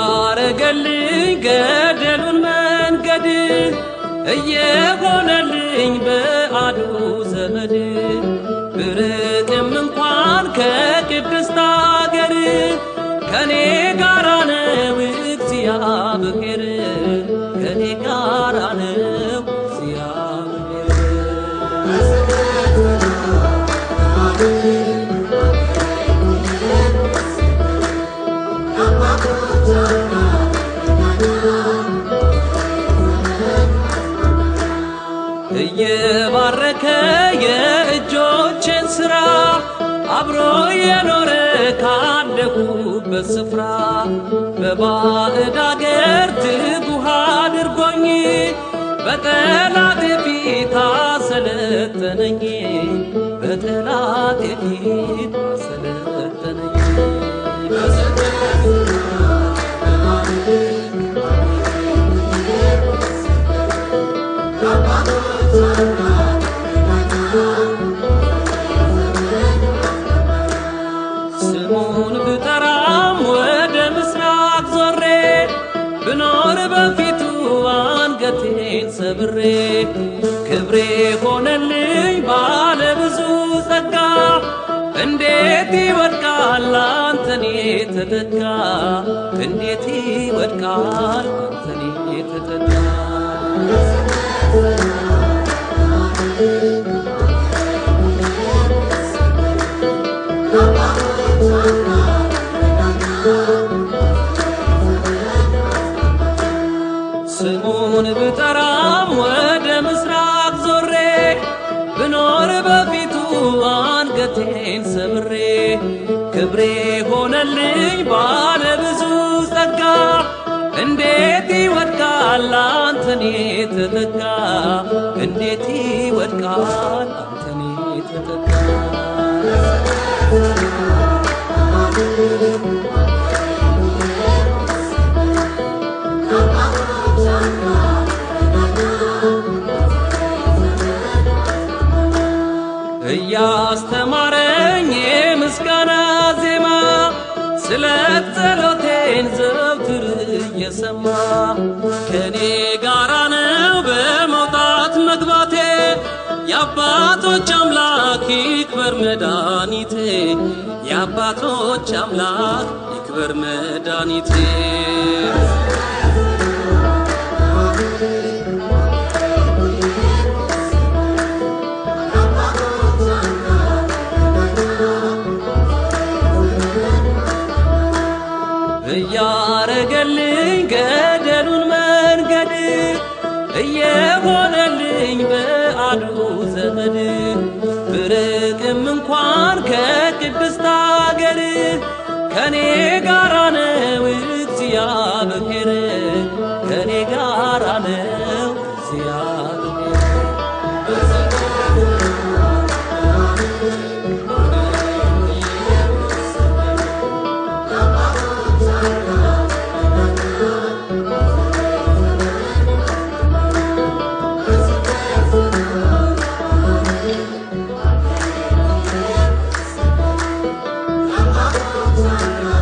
እያረገልኝ ገደሉን መንገድ እየሆነልኝ በአዱ ዘመድ ብርቅም እንኳን ከቅድስት አገር ከኔ ጋራ ነው እግዚአብሔር ከኔ ጋራ ነው እግዚአብሔር እየባረከ የእጆቼን ሥራ አብሮ የኖረ ካደኩበት ስፍራ በባዕድ አገር ትጉህ አድርጎኝ በጠላቴ ፊት አሰለጠነኝ በጠላቴ ፊት አሰለጠነኝ ስሙን ብጠራም ወደ ምስራቅ ዞሬ ብኖር በፊቱ አንገቴን ሰብሬ ክብሬ ሆነልኝ ባለ ብዙ ጸጋ እንዴት ይወድቃል አንተን የተተካ እንዴት ይወድቃል አንተን የተተካ ስሙን ብጠራም ወደ ምስራቅ ዞሬ ብኖር በፊቱ አንገቴን ሰብሬ ክብሬ ሆነልኝ ባለ ብዙ ጸጋ እንዴት ይወድቃል አንተን የተተካ እንዴት ይወድቃል አንተን የተተካ እያስተማረኝ የምስጋና ዜማ ስለት ጸሎቴን ዘወትር እየሰማ ከኔ ጋራ ነው በመውጣት መግባቴ የአባቶች አምላክ ይክበር መድኃኒቴ የአባቶች አምላክ ይክበር መድኃኒቴ እያረገልኝ ገደሉን መንገድ እየሆነልኝ በአዱ ዘመድ ብርቅም እንኳን ከቅድስት አገር ከኔ ጋራ ነው እግዚአብሔር ከኔ ጋራ ነው እግዚአብሔር Oh,